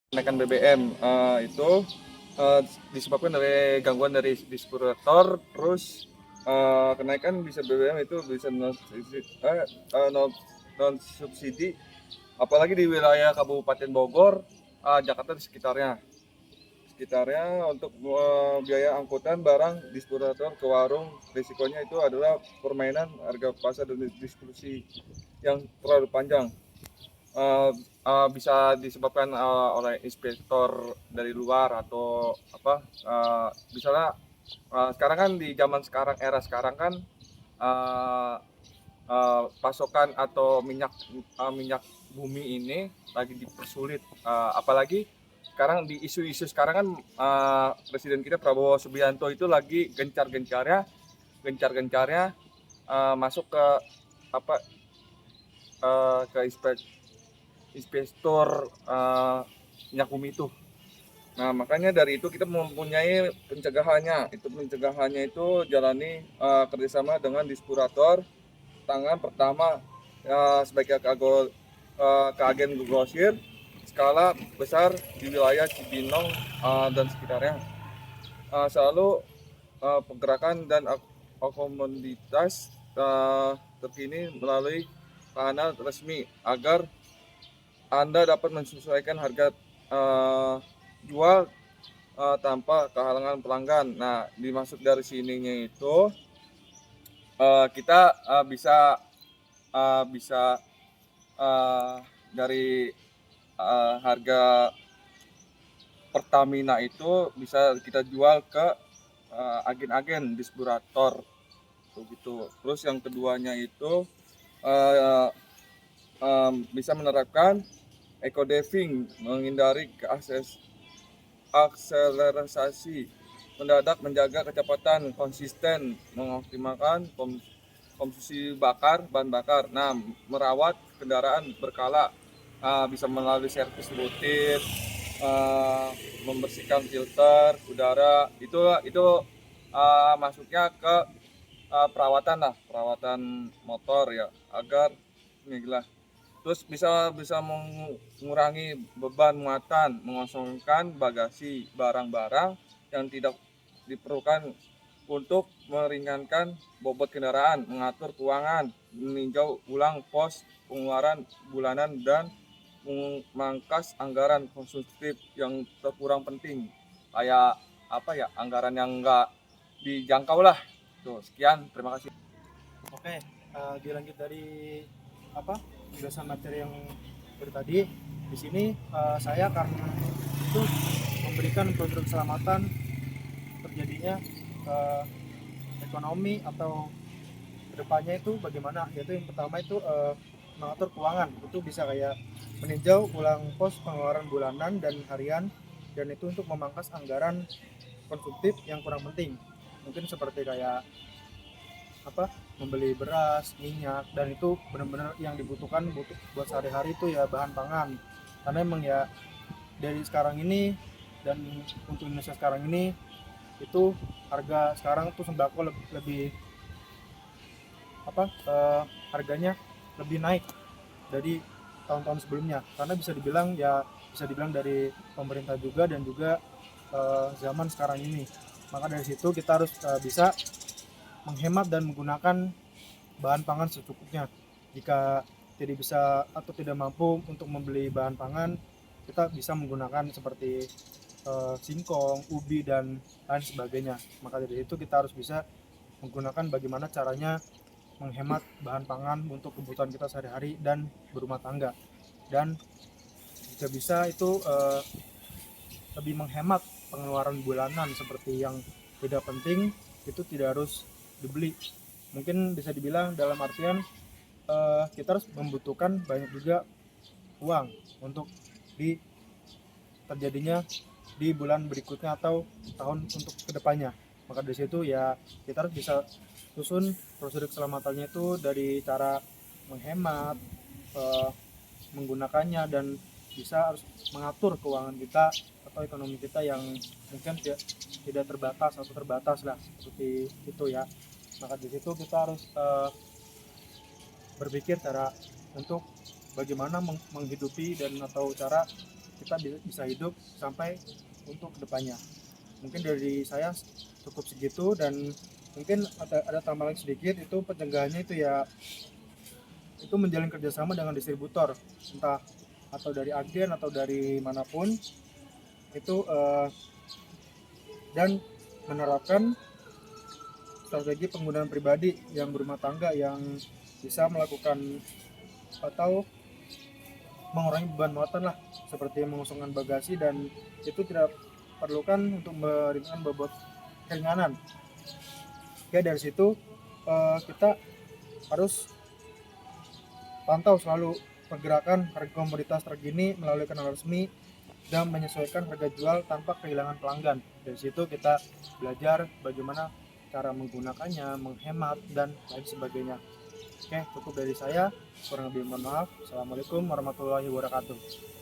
Kenaikan BBM itu disebabkan dari gangguan dari distributor, terus kenaikan bisa BBM itu bisa non subsidi, apalagi di wilayah Kabupaten Bogor, Jakarta di sekitarnya untuk biaya angkutan barang distributor ke warung, risikonya itu adalah permainan harga pasar dan distribusi yang terlalu panjang. uh, Bisa disebabkan oleh inspektor dari luar atau apa, misalnya sekarang kan di zaman sekarang, era sekarang kan uh, pasokan atau minyak bumi ini lagi dipersulit, apalagi sekarang di isu-isu sekarang kan, Presiden kita Prabowo Subianto itu lagi gencar-gencarnya masuk ke apa, ke investor minyak bumi itu. Nah, makanya dari itu kita mempunyai pencegahannya. Pencegahannya itu jalani kerjasama dengan distributor. Tangan pertama sebagai keagen grosir skala besar di wilayah Cibinong dan sekitarnya. Selalu pergerakan dan komoditas terkini melalui kanal resmi agar Anda dapat menyesuaikan harga jual tanpa kehalangan pelanggan. Nah, dimaksud dari sininya itu kita bisa dari harga Pertamina itu bisa kita jual ke agen-agen distributor begitu. Terus yang keduanya itu uh, bisa menerapkan eco-diving, menghindari akselerasi mendadak, menjaga kecepatan konsisten, mengoptimalkan konsumsi bahan bakar. Nah, merawat kendaraan berkala, bisa melalui servis rutin, membersihkan filter udara. Itu masuknya ke perawatan motor ya, agar ini lah. Terus bisa bisa mengurangi beban muatan, mengosongkan bagasi barang-barang yang tidak diperlukan untuk meringankan bobot kendaraan, mengatur keuangan, meninjau ulang pos pengeluaran bulanan, dan memangkas anggaran konsumtif yang terkurang penting. Kayak apa ya, anggaran yang enggak dijangkau lah. Tuh, sekian, terima kasih. Oke, dilanjut dari apa penjelasan materi yang tadi. Di sini saya akan itu memberikan produk keselamatan terjadinya uh, ekonomi atau kedepannya itu bagaimana. Yaitu yang pertama itu mengatur keuangan. Itu bisa kayak meninjau ulang pos pengeluaran bulanan dan harian, dan itu untuk memangkas anggaran konsumtif yang kurang penting. Mungkin seperti kayak membeli beras, minyak, dan itu benar-benar yang dibutuhkan buat sehari-hari itu ya bahan pangan. Karena emang ya dari sekarang ini dan untuk Indonesia sekarang ini itu harga sekarang tuh sembako lebih harganya lebih naik dari tahun-tahun sebelumnya, karena bisa dibilang dari pemerintah juga dan juga zaman sekarang ini. Maka dari situ kita harus bisa menghemat dan menggunakan bahan pangan secukupnya. Jika tidak bisa atau tidak mampu untuk membeli bahan pangan, kita bisa menggunakan seperti singkong, ubi, dan lain sebagainya. Maka dari itu kita harus bisa menggunakan bagaimana caranya menghemat bahan pangan untuk kebutuhan kita sehari-hari dan berumah tangga. Dan jika bisa itu lebih menghemat pengeluaran bulanan seperti yang tidak penting itu tidak harus dibeli. Mungkin bisa dibilang dalam artian kita harus membutuhkan banyak juga uang untuk di terjadinya di bulan berikutnya atau tahun untuk kedepannya. Maka dari situ ya kita harus bisa susun prosedur keselamatannya itu dari cara menghemat, menggunakannya, dan bisa harus mengatur keuangan kita atau ekonomi kita yang mungkin tidak terbatas atau terbatas lah seperti itu ya. Maka di situ kita harus berpikir cara untuk bagaimana menghidupi dan atau cara kita bisa hidup sampai untuk kedepannya. Mungkin dari saya cukup segitu, dan mungkin ada tambahan sedikit, itu pencegahannya itu ya itu menjalin kerjasama dengan distributor, entah atau dari agen atau dari manapun itu, dan menerapkan strategi penggunaan pribadi yang berumah tangga yang bisa melakukan atau mengurangi beban muatan lah, seperti mengosongkan bagasi, dan itu tidak perlukan untuk meringankan bobot keringanan. Oke, dari situ kita harus pantau selalu pergerakan harga komoditas terkini melalui kanal resmi dan menyesuaikan harga jual tanpa kehilangan pelanggan. Dari situ kita belajar bagaimana cara menggunakannya, menghemat, dan lain sebagainya. Oke, cukup dari saya. Kurang lebih mohon maaf. Assalamualaikum warahmatullahi wabarakatuh.